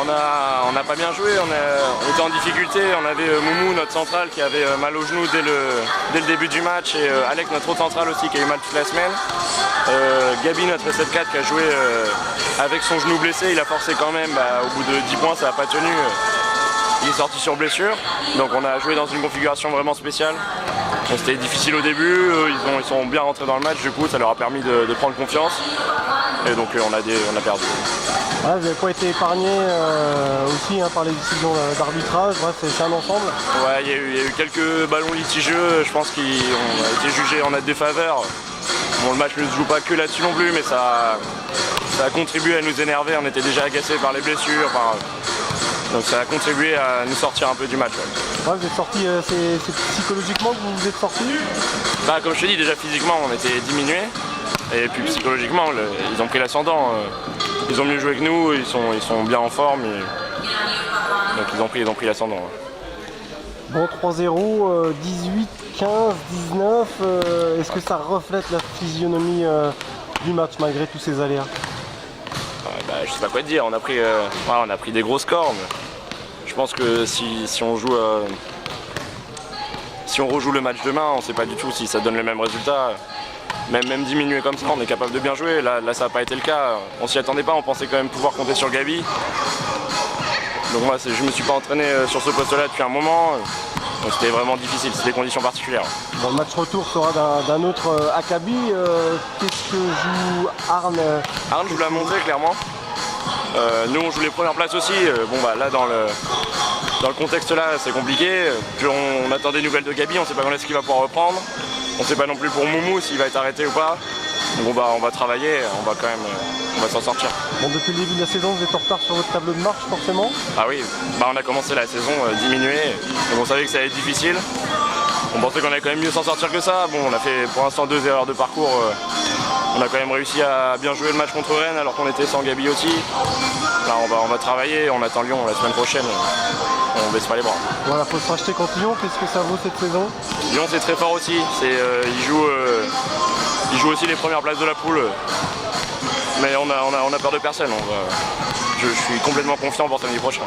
On n'a pas bien joué, on était en difficulté, on avait Moumou, notre central, qui avait mal au genou dès le début du match, et Alec, notre autre central aussi, qui a eu mal toute la semaine. Gabi, notre 7-4, qui a joué avec son genou blessé, il a forcé quand même, au bout de 10 points ça n'a pas tenu, il est sorti sur blessure, donc on a joué dans une configuration vraiment spéciale. C'était difficile au début, ils sont bien rentrés dans le match, du coup ça leur a permis de prendre confiance, et donc on a perdu. Vous n'avez pas été épargné aussi par les décisions d'arbitrage, c'est un ensemble. Ouais, il y a eu quelques ballons litigieux, je pense qu'on a été jugés en notre défaveur. Bon, le match ne se joue pas que là-dessus non plus, mais ça a contribué à nous énerver, on était déjà agacés par les blessures, donc ça a contribué à nous sortir un peu du match. Ouais, vous êtes sortis, c'est psychologiquement que vous êtes sortis? Comme je te dis, déjà physiquement on était diminués, et puis psychologiquement ils ont pris l'ascendant. Ils ont mieux joué que nous, ils sont bien en forme, donc ils ont pris l'ascendant. Bon, 3-0, 18, 15, 19, est-ce que ça reflète la physionomie du match malgré tous ces aléas? Je sais pas quoi te dire, on a pris des gros scores, mais je pense que si on rejoue le match demain, on sait pas du tout si ça donne le même résultat. Même diminué comme ça, on est capable de bien jouer. Là ça n'a pas été le cas. On s'y attendait pas, on pensait quand même pouvoir compter sur Gabi. Donc moi, je me suis pas entraîné sur ce poste-là depuis un moment. Donc c'était vraiment difficile, c'était des conditions particulières. Bon, le match retour sera d'un autre Akabi. Qu'est-ce que joue Arne? Arne, je vous l'ai montré clairement. Nous, on joue les premières places aussi. Là, dans le contexte là, c'est compliqué. Puis on attend des nouvelles de Gabi, on sait pas quand est-ce qu'il va pouvoir reprendre. On ne sait pas non plus pour Moumou s'il va être arrêté ou pas. Donc on va travailler, on va s'en sortir. Bon, depuis le début de la saison, vous êtes en retard sur votre tableau de marche forcément? Ah oui, on a commencé la saison diminuée, donc on savait que ça allait être difficile. On pensait qu'on allait quand même mieux s'en sortir que ça. Bon, on a fait pour l'instant 2 erreurs de parcours. On a quand même réussi à bien jouer le match contre Rennes alors qu'on était sans Gabi aussi. Là on va travailler, on attend Lyon la semaine prochaine. On baisse pas les bras. Voilà, faut se racheter contre Lyon, qu'est-ce que ça vaut cette saison? Lyon c'est très fort aussi, ils jouent aussi les premières places de la poule. Mais on a peur de personne. Je suis complètement confiant pour samedi prochain.